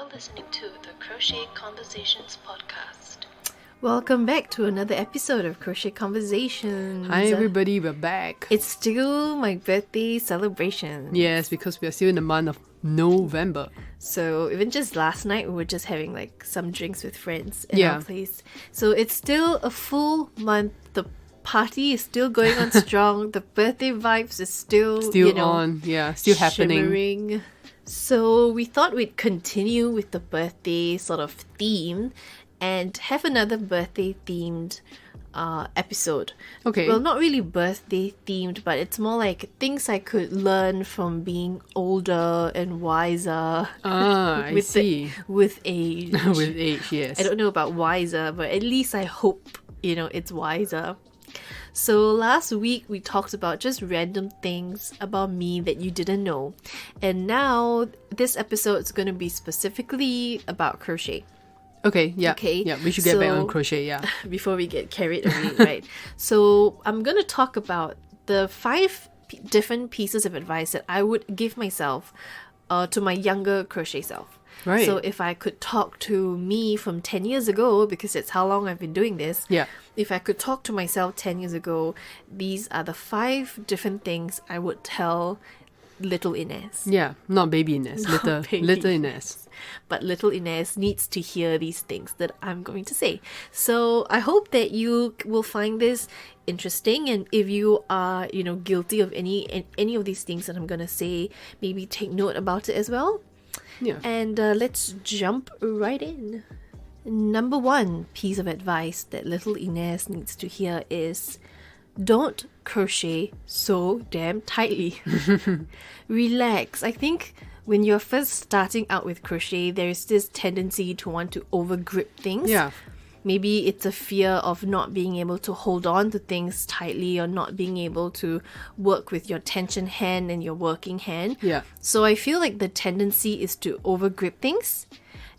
You're listening to the Crochet Conversations podcast. Welcome back to another episode of Crochet Conversations. Hi everybody, we're back. It's still my birthday celebration. Yes, because we are still in the month of November. So even just last night, we were just having like some drinks with friends at Yeah. our place. So it's still a full month. The party is still going on strong. The birthday vibes is still On, yeah, still happening. shimmering. So we thought we'd continue with the birthday sort of theme and have another birthday themed episode. Okay. Well, not really birthday themed, but it's more like things I could learn from being older and wiser. I see. With age. With age, yes. I don't know about wiser, but at least I hope, it's wiser. So last week we talked about just random things about me that you didn't know. And now this episode is going to be specifically about crochet. Okay, yeah. Okay, Yeah, we should get back so- on crochet, yeah. Before we get carried away, right? So I'm going to talk about the 5 different pieces of advice that I would give myself to my younger crochet self. Right. So if I could talk to me from 10 years ago, because it's how long I've been doing this. Yeah. If I could talk to myself 10 years ago, these are the 5 different things I would tell little Inez. Yeah, not baby Inez, baby little Inez. But little Inez needs to hear these things that I'm going to say. So I hope that you will find this interesting, and if you are, guilty of any of these things that I'm going to say, maybe take note about it as well. Yeah. And let's jump right in. Number 1 piece of advice that little Inez needs to hear is don't crochet so damn tightly. Relax. I think when you're first starting out with crochet, there's this tendency to want to over grip things. Yeah. Maybe it's a fear of not being able to hold on to things tightly or not being able to work with your tension hand and your working hand. Yeah. So I feel like the tendency is to over grip things.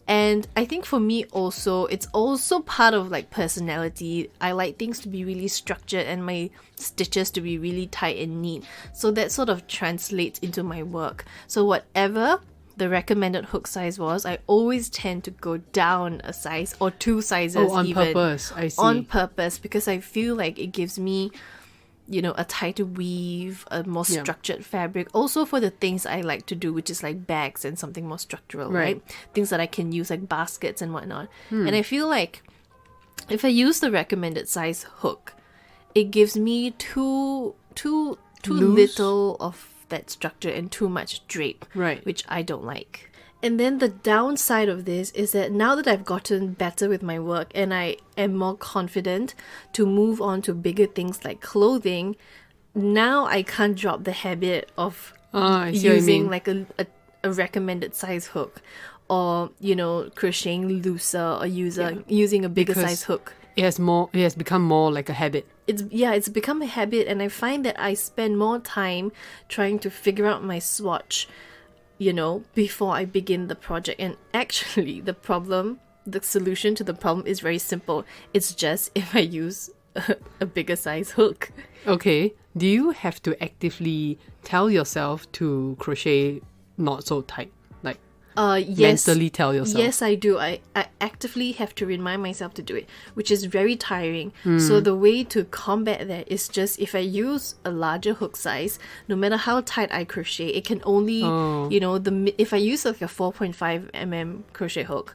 And I think for me also, it's also part of like personality. I like things to be really structured and my stitches to be really tight and neat. So that sort of translates into my work. So whatever the recommended hook size was, I always tend to go down a size or 2 sizes. Oh, on even. purpose, I see. On purpose, because I feel like it gives me, a tighter weave, a more Yeah. structured fabric. Also for the things I like to do, which is like bags and something more structural, right? Things that I can use like baskets and whatnot. And I feel like if I use the recommended size hook, it gives me too Loose? little of that structure and too much drape, Right. which I don't like. And then the downside of this is that now that I've gotten better with my work and I am more confident to move on to bigger things like clothing, now I can't drop the habit of I see what you using mean. like a recommended size hook, or crocheting looser, or using a bigger Because- size hook. It has become more like a habit. It's become a habit, and I find that I spend more time trying to figure out my swatch, before I begin the project. And actually, the solution to the problem is very simple. It's just if I use a bigger size hook. Okay. Do you have to actively tell yourself to crochet not so tight? Like Yes. mentally tell yourself? Yes, I do. I actively have to remind myself to do it, which is very tiring. So the way to combat that is just if I use a larger hook size, no matter how tight I crochet, it can only, if I use like a 4.5 mm crochet hook,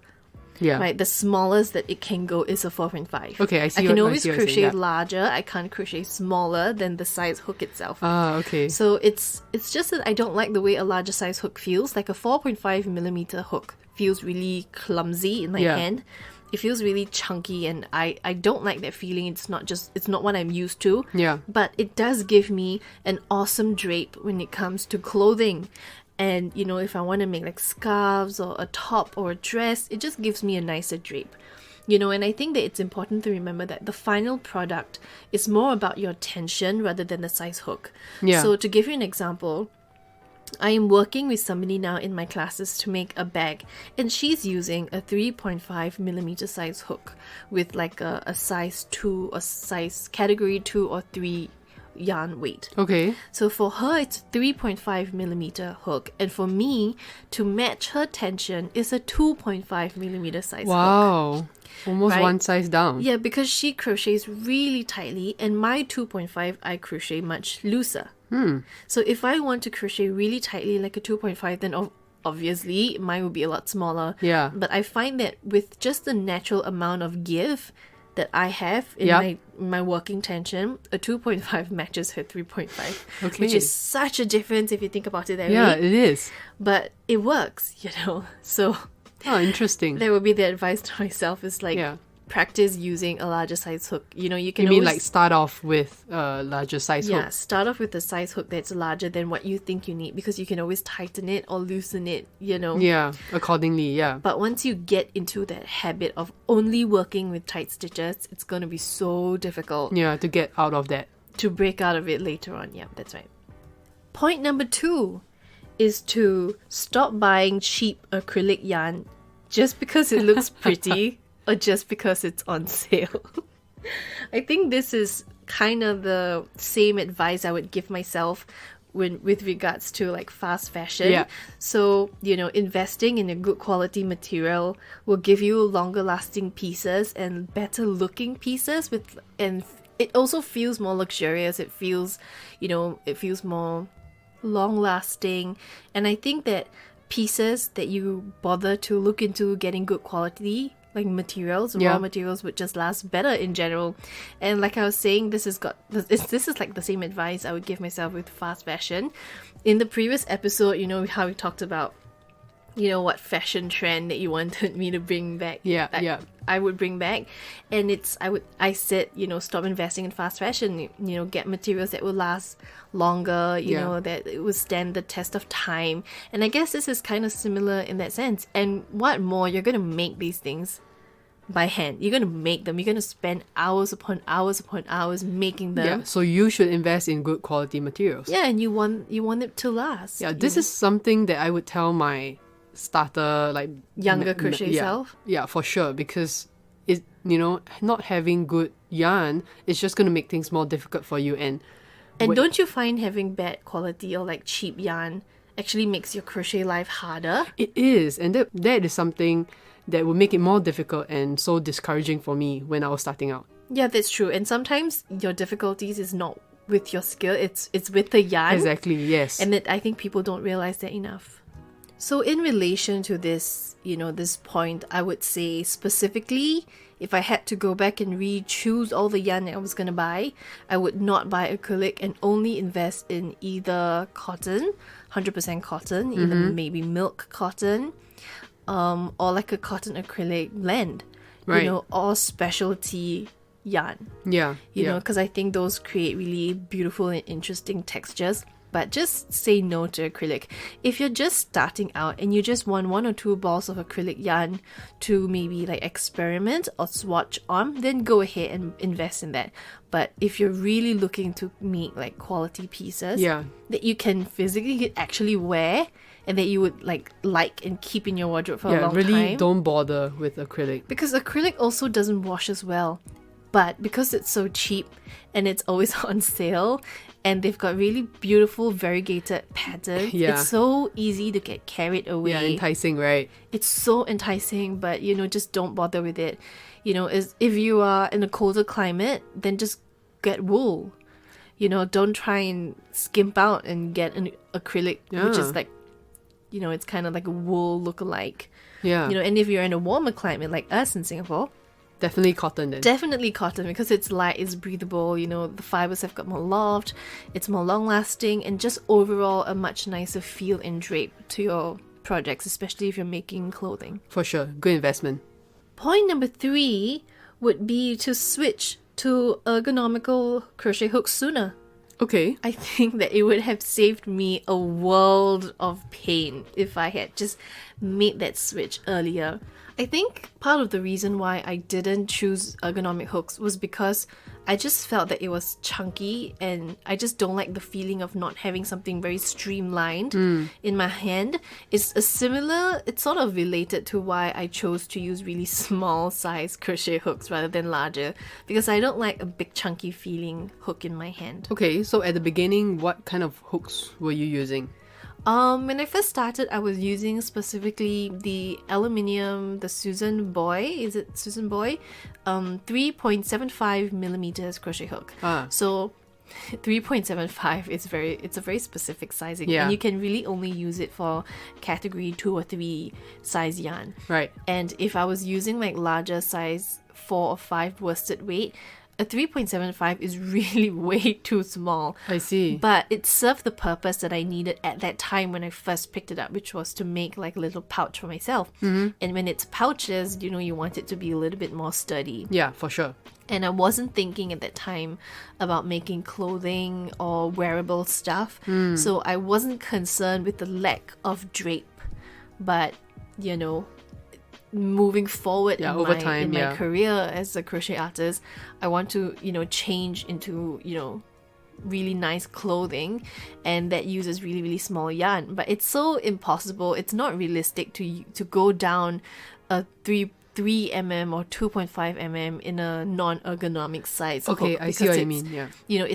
Yeah. right, the smallest that it can go is a 4.5. Okay, I see I can what- I always see what you're crochet saying, yeah. larger. I can't crochet smaller than the size hook itself. Okay. So it's just that I don't like the way a larger size hook feels. Like a 4.5 millimeter hook feels really clumsy in my Yeah. hand. It feels really chunky, and I don't like that feeling. It's not what I'm used to. Yeah. But it does give me an awesome drape when it comes to clothing. And if I want to make like scarves or a top or a dress, it just gives me a nicer drape. And I think that it's important to remember that the final product is more about your tension rather than the size hook. Yeah. So to give you an example, I am working with somebody now in my classes to make a bag, and she's using a 3.5 millimeter size hook with like a size 2 or size category 2 or 3 yarn weight. Okay. So for her, it's 3.5 millimeter hook. And for me, to match her tension is a 2.5 millimeter size hook. Wow. Almost Right? one size down. Yeah, because she crochets really tightly and my 2.5, I crochet much looser. So if I want to crochet really tightly like a 2.5, then obviously mine will be a lot smaller. Yeah. But I find that with just the natural amount of give that I have in Yep. my working tension, a 2.5 matches her 3.5. Okay. Which is such a difference if you think about it that Yeah, way. it is. But it works, So Oh, interesting. that would be the advice to myself is like Yeah. practice using a larger size hook. You can You mean always, like start off with a larger size hook? yeah, start off with a size hook that's larger than what you think you need because you can always tighten it or loosen it, Yeah, accordingly, yeah. But once you get into that habit of only working with tight stitches, it's going to be so difficult Yeah, to get out of that. to break out of it later on. Yeah, that's right. Point number 2 is to stop buying cheap acrylic yarn just because it looks pretty or just because it's on sale. I think this is kind of the same advice I would give myself with regards to like fast fashion. Yeah. So, investing in a good quality material will give you longer lasting pieces and better looking pieces and it also feels more luxurious. It feels, it feels more long lasting. And I think that pieces that you bother to look into getting good quality like materials, Yeah. raw materials would just last better in general. And like I was saying, this is like the same advice I would give myself with fast fashion. In the previous episode, how we talked about what fashion trend that you wanted me to bring back. Yeah. I would bring back, and I said stop investing in fast fashion. Get materials that will last longer. That it will stand the test of time. And I guess this is kind of similar in that sense. And what more, you're gonna make these things by hand. You're gonna make them. You're gonna spend hours upon hours upon hours making them. Yeah, so you should invest in good quality materials. Yeah, and you want it to last. Yeah, this is something that I would tell my starter, like Younger crochet yeah, self? Yeah, for sure, because it not having good yarn is just going to make things more difficult for you. And don't you find having bad quality or like cheap yarn actually makes your crochet life harder? it is, and that is something that would make it more difficult and so discouraging for me when I was starting out. Yeah, that's true. And sometimes your difficulties is not with your skill, it's with the yarn. Exactly, yes. And I think people don't realize that enough. So in relation to this, this point, I would say specifically, if I had to go back and re-choose all the yarn that I was going to buy, I would not buy acrylic and only invest in either cotton, 100% cotton, even maybe milk cotton, or like a cotton acrylic blend, Right. or specialty yarn. Yeah, Because I think those create really beautiful and interesting textures. But just say no to acrylic. If you're just starting out and you just want 1 or 2 balls of acrylic yarn to maybe like experiment or swatch on, then go ahead and invest in that. But if you're really looking to make like quality pieces that you can physically actually wear and that you would like and keep in your wardrobe for a long really time. don't bother with acrylic. Because acrylic also doesn't wash as well. But because it's so cheap and it's always on sale and they've got really beautiful variegated patterns, it's so easy to get carried away. Yeah, enticing, right? It's so enticing, but just don't bother with it. If you are in a colder climate, then just get wool. Don't try and skimp out and get an acrylic, which is like, it's kind of like a wool lookalike. Yeah. And if you're in a warmer climate like us in Singapore, Definitely cotton then. definitely cotton because it's light, it's breathable, the fibers have got more loft, it's more long lasting, and just overall a much nicer feel and drape to your projects, especially if you're making clothing. For sure. Good investment. Point number 3 would be to switch to ergonomical crochet hooks sooner. Okay. I think that it would have saved me a world of pain if I had just made that switch earlier. I think part of the reason why I didn't choose ergonomic hooks was because I just felt that it was chunky, and I just don't like the feeling of not having something very streamlined in my hand. It's sort of related to why I chose to use really small size crochet hooks rather than larger, because I don't like a big chunky feeling hook in my hand. Okay, so at the beginning, what kind of hooks were you using? When I first started, I was using specifically the aluminium, the Susan Boy, 3.75 millimeters crochet hook. So 3.75 is it's a very specific sizing, Yeah. and you can really only use it for category 2 or 3 size yarn. Right. And if I was using like larger size 4 or 5 worsted weight, a 3.75 is really way too small. I see. But it served the purpose that I needed at that time when I first picked it up, which was to make like a little pouch for myself. And when it's pouches, you want it to be a little bit more sturdy. Yeah, for sure. And I wasn't thinking at that time about making clothing or wearable stuff. So I wasn't concerned with the lack of drape. But, moving forward over time, in my career as a crochet artist, I want to, change into, really nice clothing, and that uses really, really small yarn. But it's so impossible. It's not realistic to go down a 3 mm or 2.5 mm in a non-ergonomic size Okay, hook, I see what you because mean. Yeah.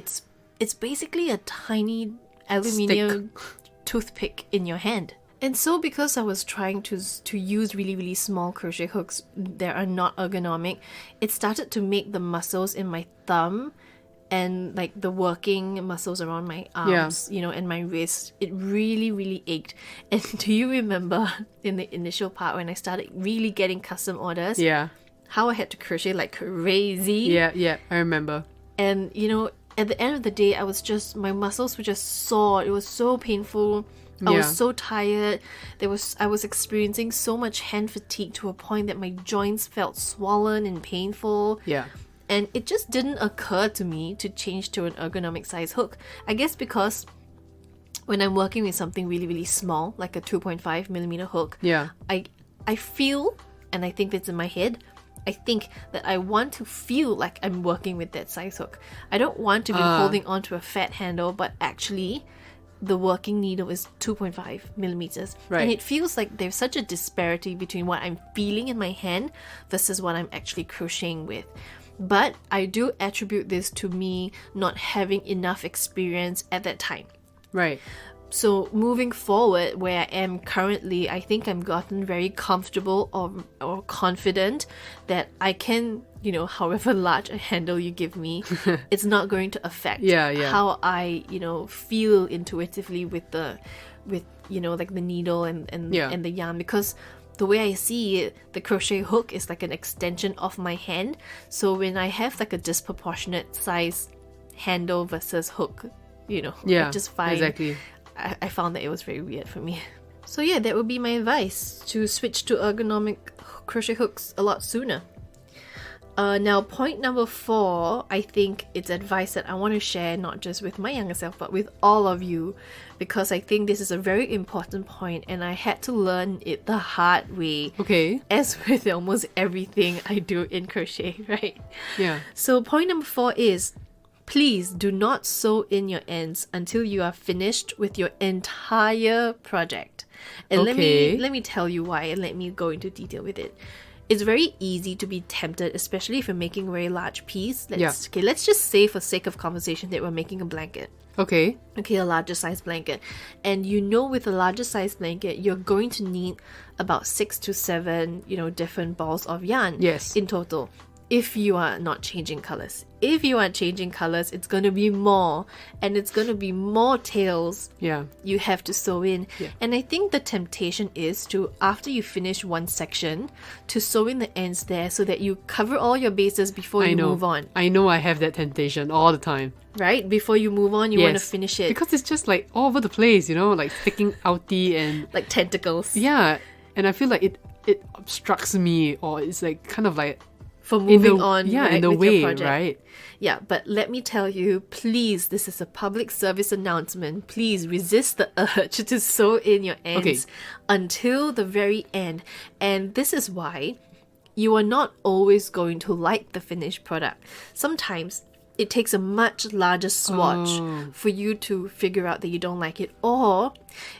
it's basically a tiny aluminium toothpick in your hand. And so because I was trying to use really, really small crochet hooks that are not ergonomic, it started to make the muscles in my thumb and like the working muscles around my arms, and my wrist, it really, really ached. And do you remember in the initial part when I started really getting custom orders, Yeah. how I had to crochet like crazy? Yeah, I remember. And, at the end of the day, my muscles were just sore. It was so painful. I Yeah. was so tired. I was experiencing so much hand fatigue to a point that my joints felt swollen and painful. Yeah. And it just didn't occur to me to change to an ergonomic size hook. I guess because when I'm working with something really, really small, like a 2.5 millimeter hook, Yeah. I feel, and I think that's in my head, I think that I want to feel like I'm working with that size hook. I don't want to be holding onto a fat handle, but actually the working needle is 2.5 millimeters. Right. And it feels like there's such a disparity between what I'm feeling in my hand versus what I'm actually crocheting with. But I do attribute this to me not having enough experience at that time. Right. So moving forward, where I am currently, I think I'm gotten very comfortable or confident that I can, however large a handle you give me, it's not going to affect how I, feel intuitively with like the needle and the yarn, because the way I see it, the crochet hook is like an extension of my hand. So when I have like a disproportionate size handle versus hook, I just find exactly. I found that it was very weird for me. So yeah, that would be my advice, to switch to ergonomic crochet hooks a lot sooner. Now, point number 4, I think it's advice that I want to share not just with my younger self, but with all of you, because I think this is a very important point and I had to learn it the hard way. Okay. As with almost everything I do in crochet, right? Yeah. So point number 4 is, please do not sew in your ends until you are finished with your entire project. And Okay. let me tell you why, and let me go into detail with it. It's very easy to be tempted, especially if you're making a very large piece. Let's just say, for sake of conversation, that we're making a blanket. Okay. Okay, a larger size blanket. And with a larger size blanket, you're going to need about 6 to 7, different balls of yarn. Yes. In total. If you are not changing colors. If you are changing colors, it's going to be more. And it's going to be more tails Yeah. you have to sew in. Yeah. And I think the temptation is to, after you finish one section, to sew in the ends there so that you cover all your bases before you move on. I know I have that temptation all the time. Right? Before you move on, you want to finish it. Because it's just like all over the place, like sticking outy and like tentacles. yeah. And I feel like it obstructs me, or it's like kind of like For moving on, yeah, right, in a with way, your project. right? Yeah, but let me tell you, please, this is a public service announcement. Please resist the urge to sew in your ends until the very end. And this is why you are not always going to like the finished product. Sometimes it takes a much larger swatch for you to figure out that you don't like it. Or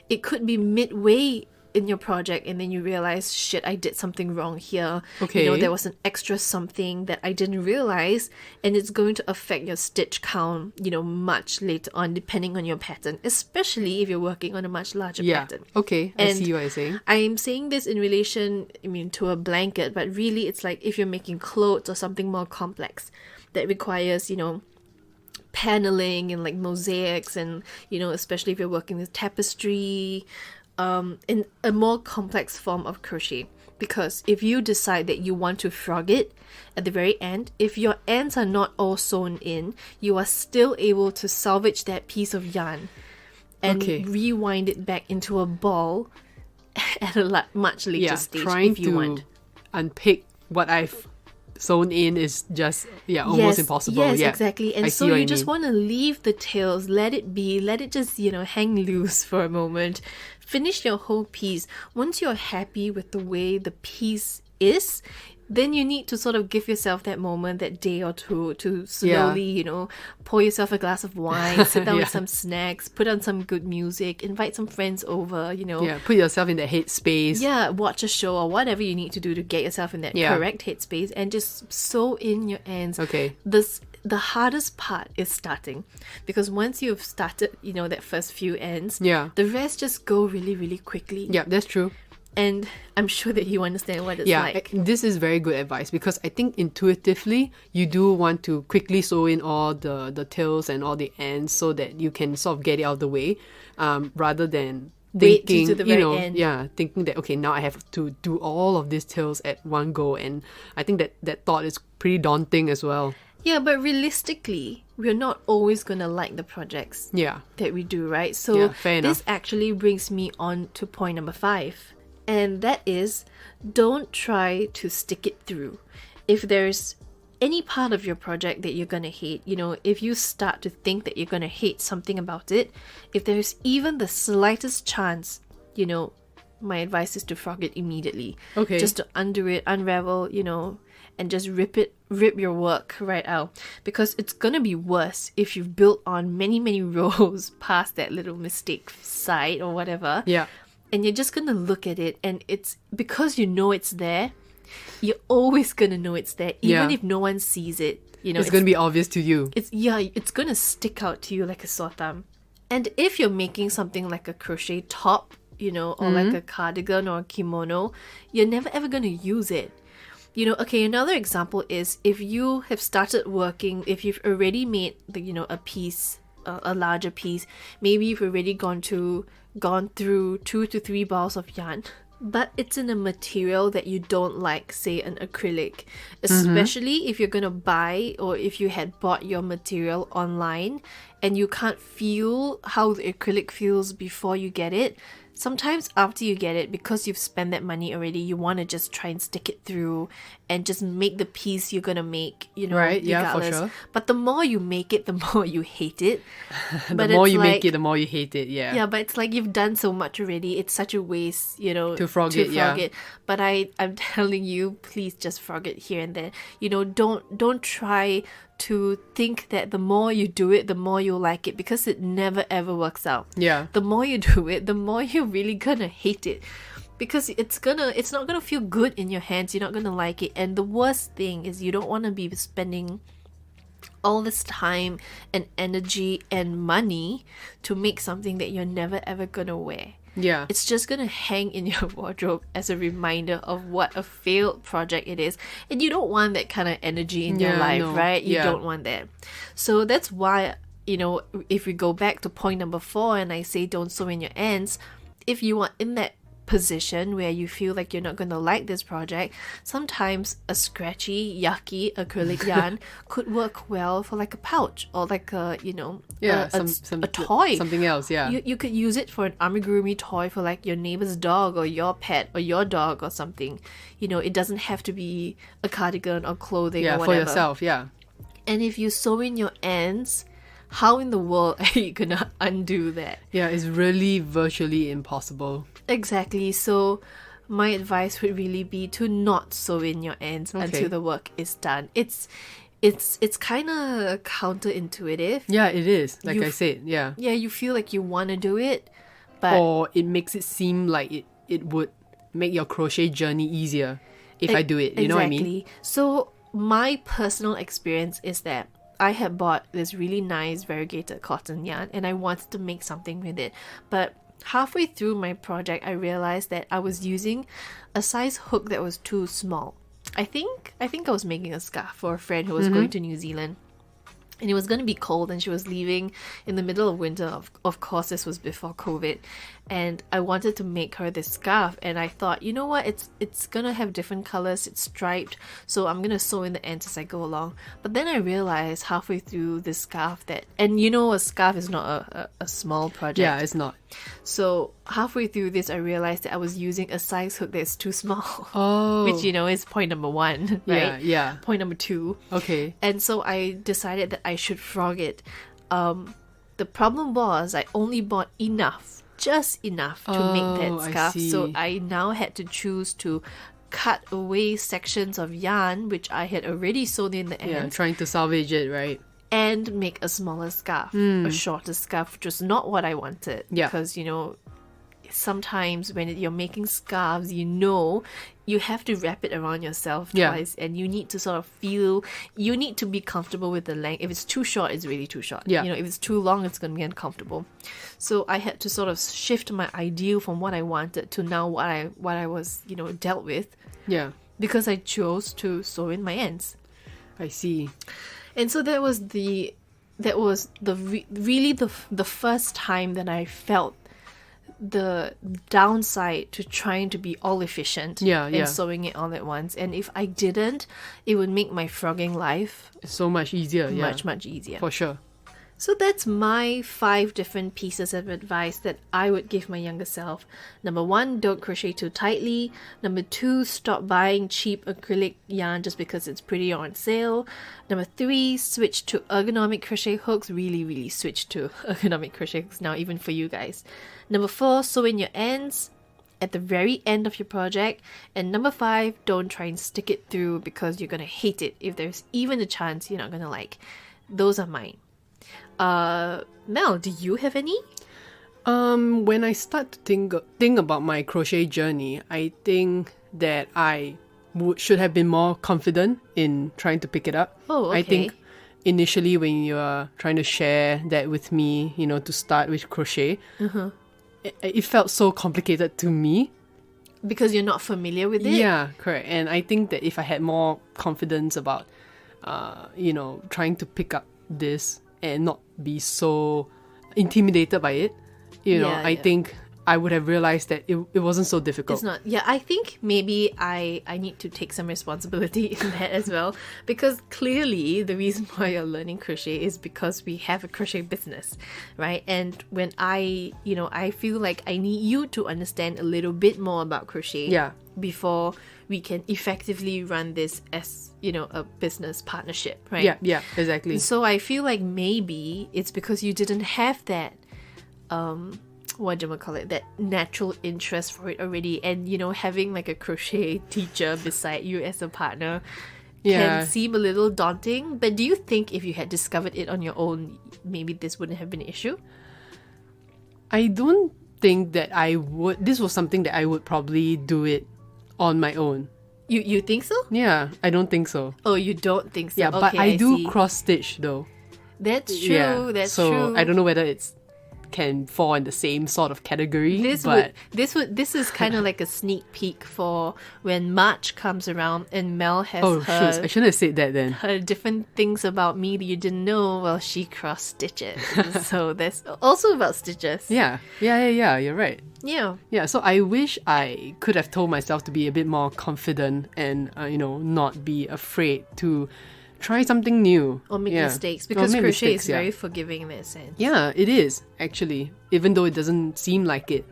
it could be midway in your project and then you realize, shit, I did something wrong here. Okay. You know, there was an extra something that I didn't realize, and it's going to affect your stitch count, you know, much later on, depending on your pattern, especially if you're working on a much larger pattern. Okay, I And see what you're saying. I'm saying this in relation, to a blanket, but really it's like if you're making clothes or something more complex that requires, paneling and like mosaics, and, especially if you're working with tapestry, in a more complex form of crochet. Because if you decide that you want to frog it at the very end, if your ends are not all sewn in, you are still able to salvage that piece of yarn and rewind it back into a ball at a much later stage trying if you to want. unpick what I've sewn in is just almost impossible. Yes, exactly. And I so see what you just mean. want to leave the tails, let it be, let it just, hang loose for a moment. Finish your whole piece. Once you're happy with the way the piece is, then you need to sort of give yourself that moment, that day or two, to slowly, pour yourself a glass of wine, sit down with some snacks, put on some good music, invite some friends over, put yourself in the headspace. Yeah, watch a show or whatever you need to do to get yourself in that correct headspace, and just sew in your ends. Okay. The hardest part is starting, because once you've started, that first few ends, the rest just go really, really quickly. Yeah, that's true. And I'm sure that you understand what it's like. This is very good advice, because I think intuitively you do want to quickly sew in all the tails and all the ends so that you can sort of get it out of the way, rather than Wait thinking, to the very end. thinking that, okay, now I have to do all of these tails at one go. And I think that thought is pretty daunting as well. Yeah, but realistically, we're not always going to like the projects that we do, right? So fair this enough. actually brings me on to point number 5. And that is, don't try to stick it through. If there's any part of your project that you're going to hate, if you start to think that you're going to hate something about it, if there's even the slightest chance, my advice is to frog it immediately. Okay. Just to undo it, unravel, and just rip your work right out. Because it's going to be worse if you've built on many, many rows past that little mistake side or whatever. Yeah. And you're just going to look at it, and it's because it's there, you're always going to know it's there, even if no one sees it. It's going to be obvious to you. It's going to stick out to you like a sore thumb. And if you're making something like a crochet top, or like a cardigan or a kimono, you're never ever going to use it. Another example is if you have started working, if you've already made a piece, a larger piece, maybe you've already gone through 2 to 3 balls of yarn, but it's in a material that you don't like, say an acrylic, especially if you're going to buy, or if you had bought your material online and you can't feel how the acrylic feels before you get it. Sometimes after you get it, because you've spent that money already, you want to just try and stick it through and just make the piece you're going to make, Right, yeah, for regardless. sure. But the more you make it, the more you hate it. The more you make it, the more you hate it, Yeah, but it's like you've done so much already. It's such a waste, To frog it. But I'm telling you, please just frog it here and there. Don't try to think that the more you do it, the more you'll like it, because it never ever works out. Yeah. The more you do it, the more you're really gonna hate it, because it's not gonna feel good in your hands. You're not gonna like it. And the worst thing is, you don't want to be spending all this time and energy and money to make something that you're never ever gonna wear. Yeah. It's just gonna hang in your wardrobe as a reminder of what a failed project it is. And you don't want that kind of energy in your life, right? You don't want that. So that's why, if we go back to point number 4 and I say don't sew in your ends, if you are in that position where you feel like you're not going to like this project, sometimes a scratchy, yucky acrylic yarn could work well for like a pouch, or like a, a toy. Something else, yeah. You could use it for an amigurumi toy for like your neighbor's dog or your pet or your dog or something. It doesn't have to be a cardigan or clothing or whatever. For yourself, yeah. And if you sew in your ends, how in the world are you gonna undo that? Yeah, it's really virtually impossible. Exactly. So my advice would really be to not sew in your ends until the work is done. It's it's kind of counterintuitive. Yeah, it is. Like You I f- said, yeah. Yeah, you feel like you want to do it, but Or it makes it seem like it would make your crochet journey easier if I do it. You know what I mean? Exactly. So my personal experience is that I had bought this really nice variegated cotton yarn and I wanted to make something with it. But halfway through my project, I realized that I was using a size hook that was too small. I think I was making a scarf for a friend who was going to New Zealand. And it was going to be cold and she was leaving in the middle of winter. Of course, this was before COVID. And I wanted to make her this scarf. And I thought, you know what? It's going to have different colors. It's striped. So I'm going to sew in the ends as I go along. But then I realized halfway through this scarf that... And you know, a scarf is not a small project. Yeah, it's not. So halfway through this, I realized that I was using a size hook that's too small. Oh. Which, you know, is point number 1, right? Yeah, yeah. Point number 2. Okay. And so I decided that I should frog it. The problem was I only bought enough, just enough to make that I scarf. So see. I now had to choose to cut away sections of yarn, which I had already sewn in the Yeah, ends, trying to salvage it, right? and make a smaller scarf, a shorter scarf, which was not what I wanted. Yeah. Because, you know, sometimes when you're making scarves, you know, you have to wrap it around yourself Yeah. twice, and you need to sort of feel, you need to be comfortable with the length. If it's too short, it's really too short. Yeah. You know, if it's too long, it's going to be uncomfortable. So I had to sort of shift my ideal from what I wanted to now what I was, you know, dealt with, Yeah, because I chose to sew in my ends. I see. And so that was really the first time that I felt the downside to trying to be all efficient Yeah, and yeah. sewing it all at once. And if I didn't, it would make my frogging life It's so much easier. Yeah, much easier. for sure. So that's my 5 different pieces of advice that I would give my younger self. Number 1, don't crochet too tightly. Number 2, stop buying cheap acrylic yarn just because it's pretty or on sale. Number 3, switch to ergonomic crochet hooks. Really switch to ergonomic crochet hooks now, even for you guys. Number 4, sew in your ends at the very end of your project. And number 5, don't try and stick it through because you're going to hate it if there's even a chance you're not going to like. Those are mine. Mel, do you have any? When I start to think about my crochet journey, I think that I should have been more confident in trying to pick it up. Oh, okay. I think initially when you're trying to share that with me, you know, to start with crochet, it felt so complicated to me. Because you're not familiar with it? Yeah, correct. And I think that if I had more confidence about, you know, trying to pick up this and not be so intimidated by it, you know, I think I would have realized that it wasn't so difficult. It's not. Yeah, I think maybe I need to take some responsibility in that as well. Because clearly the reason why you're learning crochet is because we have a crochet business, right? And when I feel like I need you to understand a little bit more about crochet Yeah. before we can effectively run this as, you know, a business partnership, right? Yeah, exactly. So I feel like maybe it's because you didn't have that that natural interest for it already, and you know, having like a crochet teacher beside you as a partner can seem a little daunting. But do you think if you had discovered it on your own, maybe this wouldn't have been an issue? I don't think that this was something that I would probably do it on my own. You think so? Yeah, I don't think so. Oh, you don't think so? Yeah, okay, but I do see. cross stitch though. That's true. Yeah, That's so true. I don't know whether it's can fall in the same sort of category. This is kind of like a sneak peek for when March comes around and Mel has shoot, I shouldn't have said that then. her different things about me that you didn't know. Well, she cross stitches, so that's also about stitches. Yeah, you're right. Yeah. Yeah, so I wish I could have told myself to be a bit more confident and, you know, not be afraid to try something new. Or make Yeah. mistakes, Or because make crochet mistakes, is very forgiving in that sense. Yeah, it is, actually. Even though it doesn't seem like it.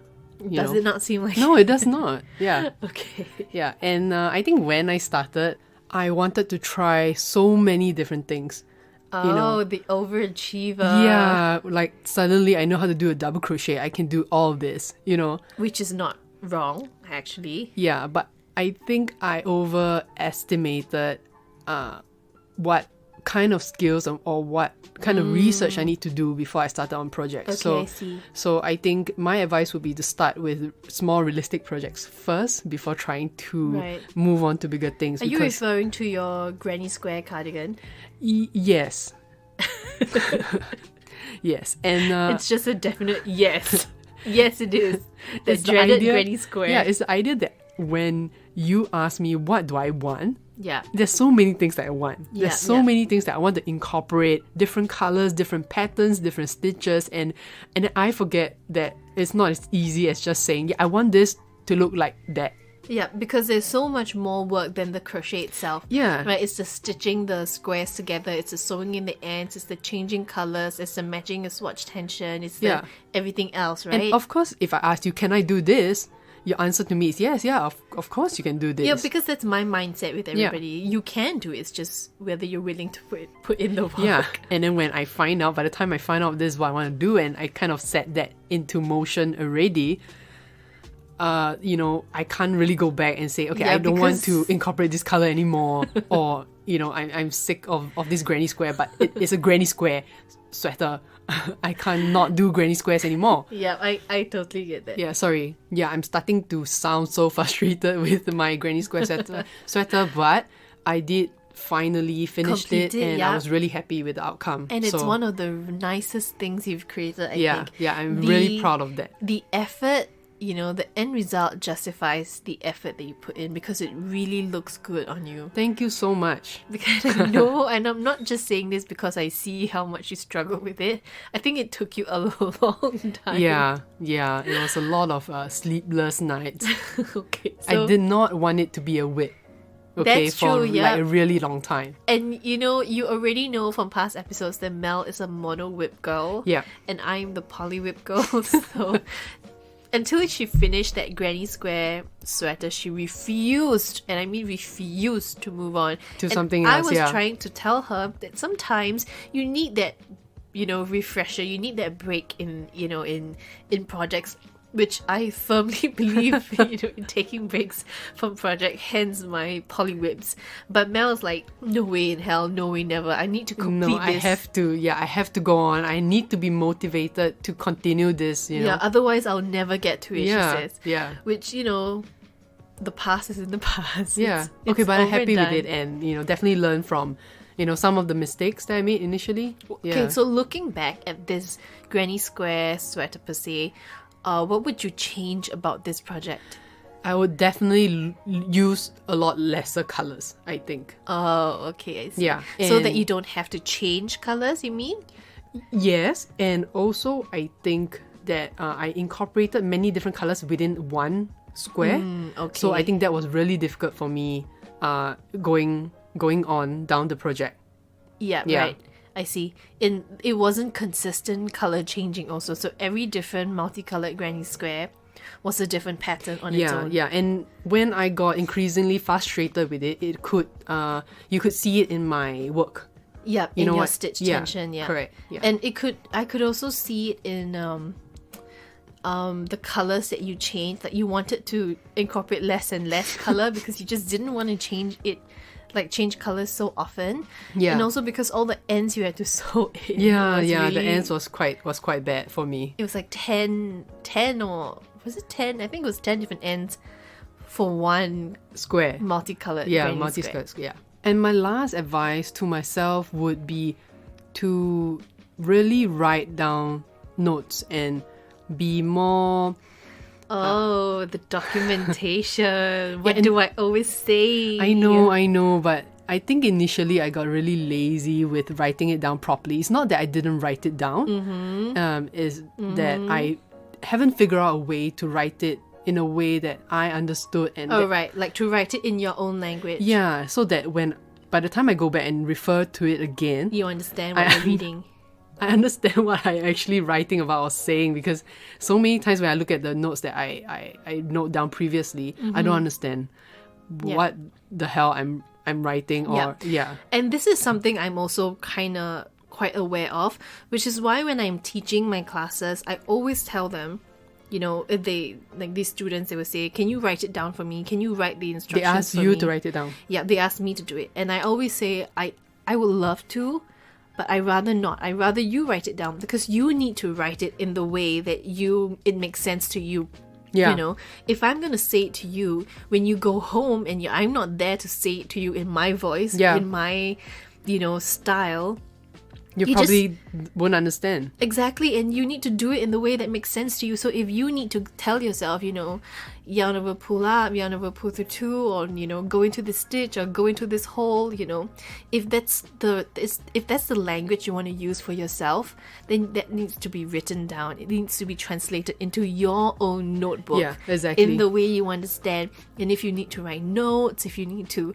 Does it not seem like No, it does not. Yeah. Okay. Yeah, and I think when I started, I wanted to try so many different things. Oh, You know. the overachiever. Yeah, like suddenly I know how to do a double crochet. I can do all this, you know. Which is not wrong, actually. Yeah, but I think I overestimated what kind of skills or what kind of research I need to do before I started on projects. Okay, I see. So I think my advice would be to start with small realistic projects first before trying to move on to bigger things. Are you referring to your granny square cardigan? Yes. Yes. And it's just a definite yes. Yes, it is. The dreaded granny square. Yeah, it's the idea that when you ask me what do I want, there's so many things that I want. There's so many things that I want to incorporate, different colors, different patterns, different stitches, and I forget that it's not as easy as just saying, I want this to look like that. Yeah, because there's so much more work than the crochet itself. Yeah. Right, it's the stitching the squares together, it's the sewing in the ends, it's the changing colours, it's the matching the swatch tension, it's the everything else, right? And of course, if I ask you, can I do this? Your answer to me is yes, of course you can do this. Yeah, because that's my mindset with everybody. You can do it, it's just whether you're willing to put in the work. Yeah, and then when I find out, by the time I find out this is what I want to do, and I kind of set that into motion already, I can't really go back and say, okay, I don't want to incorporate this color anymore, or, I'm sick of this granny square, but it's a granny square sweater. I can't not do granny squares anymore. Yeah, I totally get that. Yeah, sorry. Yeah, I'm starting to sound so frustrated with my granny square sweater, but I did finally finish it, and I was really happy with the outcome. And it's one of the nicest things you've created, I think. Yeah, I'm really proud of that. The effort, the end result justifies the effort that you put in because it really looks good on you. Thank you so much. Because I know, and I'm not just saying this because I see how much you struggle with it. I think it took you a long time. Yeah, it was a lot of sleepless nights. Okay, so I did not want it to be a whip. Okay, that's for true, like a really long time. And you already know from past episodes that Mel is a mono whip girl. Yeah. And I'm the poly whip girl. So until she finished that granny square sweater, she refused, and I mean refused, to move on to something else. I was trying to tell her that sometimes you need that, refresher. You need that break in projects, which I firmly believe in taking breaks from project, hence my poly whips. But Mel's like, no way in hell, no way never. I need to complete this. I have to go on. I need to be motivated to continue this, Yeah, otherwise I'll never get to it, she says. Yeah. Which, the past is in the past. Yeah. It's but I'm happy with it, and, definitely learn from, some of the mistakes that I made initially. Okay, so looking back at this granny square sweater per se, what would you change about this project? I would definitely use a lot lesser colors, I think. Oh, okay, I see. Yeah. So that you don't have to change colors, you mean? Yes, and also I think that I incorporated many different colors within one square. Okay. So I think that was really difficult for me going on down the project. Yeah, right. I see. It wasn't consistent color changing also. So every different multicolored granny square was a different pattern on its own. Yeah. And when I got increasingly frustrated with it, you could see it in my work. Yeah, in your stitch tension. Yeah, correct. Yeah. And I could also see it in the colors that you changed. Like you wanted to incorporate less and less color because you just didn't want to change colors so often. Yeah. And also because all the ends you had to sew in. Yeah, the ends was quite bad for me. It was like 10 or was it 10? I think it was 10 different ends for one square. Multicolored. Yeah, multicolored. Yeah. And my last advice to myself would be to really write down notes and be more the documentation. What do I always say? I know, but I think initially I got really lazy with writing it down properly. It's not that I didn't write it down. That I haven't figured out a way to write it in a way that I understood. Right, like to write it in your own language. Yeah, so that by the time I go back and refer to it again, you understand what you're reading. I understand what I'm actually writing about or saying, because so many times when I look at the notes that I note down previously, I don't understand what the hell I'm writing or And this is something I'm also kind of quite aware of, which is why when I'm teaching my classes, I always tell them, if they, like these students, they will say, can you write it down for me? Can you write the instructions for me? They ask you to write it down. Yeah, they ask me to do it. And I always say, I would love to, but I rather not. I rather you write it down, because you need to write it in the way that it makes sense to you. Yeah. You know, if I'm gonna say it to you when you go home and I'm not there to say it to you in my voice, in my, style, you probably won't understand. Exactly, and you need to do it in the way that makes sense to you. So if you need to tell yourself, yarn over, pull up, yarn over, pull through two, or go into this stitch or go into this hole, if that's the language you want to use for yourself, then that needs to be written down. It needs to be translated into your own notebook. Yeah, exactly. In the way you understand. And if you need to write notes, if you need to,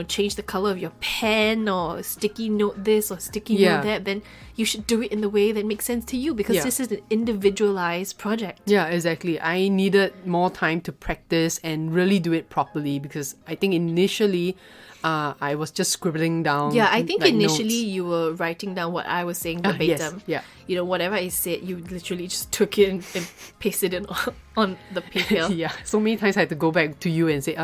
change the color of your pen, or sticky note this or sticky note that, then you should do it in the way that makes sense to you, because this is an individualized project. Yeah, exactly. I needed more time to practice and really do it properly, because I think initially I was just scribbling down. Yeah, I think initially notes. You were writing down what I was saying verbatim. Yes, yeah. Whatever I said, you literally just took it and pasted it on the paper. Yeah, so many times I had to go back to you and say,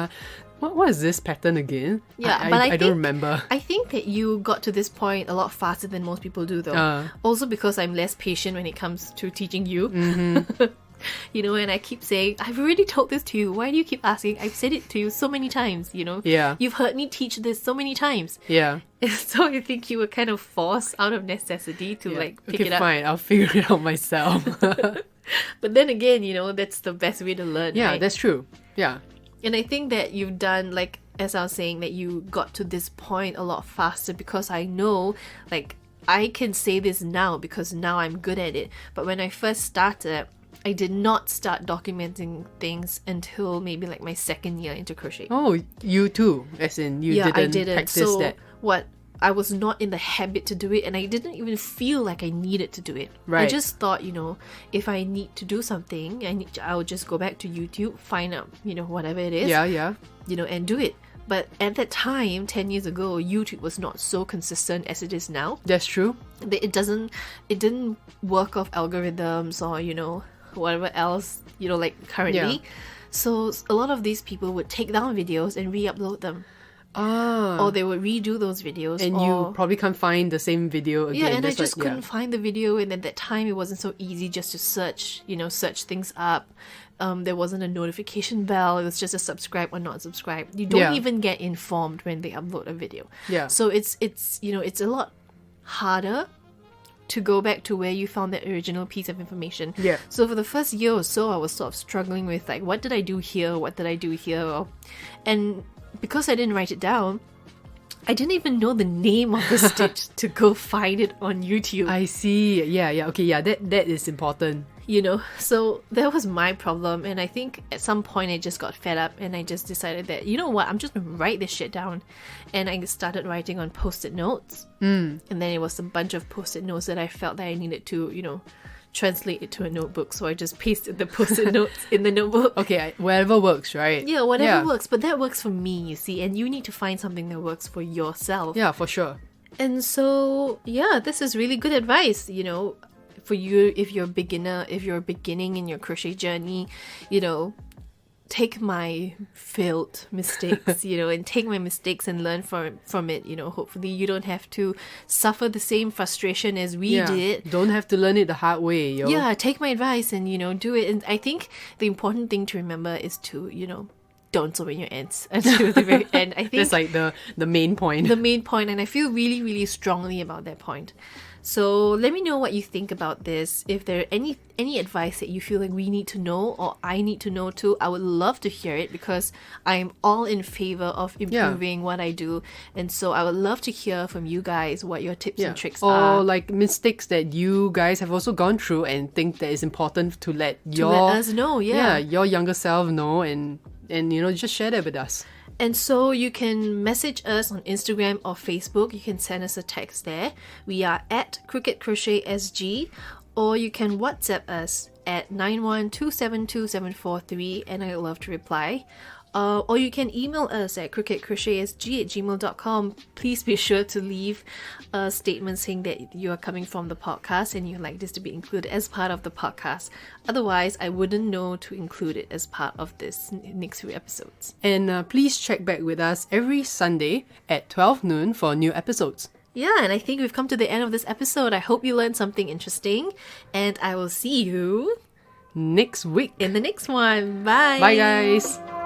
what is this pattern again? Yeah, I don't remember. I think that you got to this point a lot faster than most people do, though. Also because I'm less patient when it comes to teaching you. Mm-hmm. And I keep saying, I've already told this to you. Why do you keep asking? I've said it to you so many times, Yeah. You've heard me teach this so many times. Yeah. So I think you were kind of forced out of necessity to pick it up. Fine, I'll figure it out myself. But then again, that's the best way to learn, Yeah, right? that's true. Yeah. And I think that you've done, as I was saying, that you got to this point a lot faster, because I know, I can say this now because now I'm good at it. But when I first started, I did not start documenting things until maybe my second year into crochet. Oh, you too? As in you I didn't didn't. practice So that? I was not in the habit to do it, and I didn't even feel like I needed to do it. Right. I just thought, if I need to do something, I'll just go back to YouTube, find out, whatever it is. Yeah. And do it. But at that time, 10 years ago, YouTube was not so consistent as it is now. That's true. It didn't work off algorithms or, whatever else, currently. Yeah. So a lot of these people would take down videos and re-upload them. Or they would redo those videos. And you probably can't find the same video again. Yeah, and That's I just couldn't find the video. And at that time, it wasn't so easy just to search things up. There wasn't a notification bell. It was just a subscribe or not subscribe. You don't even get informed when they upload a video. Yeah. So it's a lot harder to go back to where you found that original piece of information. Yeah. So for the first year or so, I was sort of struggling with what did I do here? What did I do here? And because I didn't write it down, I didn't even know the name of the stitch to go find it on YouTube. I see. Yeah. Okay, yeah, that is important. So that was my problem. And I think at some point I just got fed up and I just decided that, you know what, I'm just gonna write this shit down. And I started writing on post-it notes. And then it was a bunch of post-it notes that I felt that I needed to, translate it to a notebook. So I just pasted the post-it notes in the notebook. Okay, whatever works, right? Yeah, whatever works. But that works for me, you see. And you need to find something that works for yourself. Yeah, for sure. And so, this is really good advice, for you if you're a beginner, if you're beginning in your crochet journey, take my failed mistakes, and take my mistakes and learn from it. Hopefully you don't have to suffer the same frustration as we did. Don't have to learn it the hard way, yo. Yeah, take my advice and, do it. And I think the important thing to remember is to, don't sew in your ends until the very end. I think that's the main point. The main point, and I feel really, really strongly about that point. So let me know what you think about this. If there are any advice that you feel like we need to know or I need to know too, I would love to hear it, because I'm all in favor of improving what I do. And so I would love to hear from you guys what your tips and tricks are. Or mistakes that you guys have also gone through and think that it's important to let us know. Yeah, your younger self know, and just share that with us. And so you can message us on Instagram or Facebook. You can send us a text there. We are at Cricket Crochet SG, or you can WhatsApp us at 91272743, and I love to reply. Or you can email us at cricketcrochetsg@gmail.com. Please be sure to leave a statement saying that you are coming from the podcast and you'd like this to be included as part of the podcast. Otherwise, I wouldn't know to include it as part of this next few episodes. And please check back with us every Sunday at 12 noon for new episodes. Yeah, and I think we've come to the end of this episode. I hope you learned something interesting, and I will see you Next week. in the next one. Bye. Bye, guys.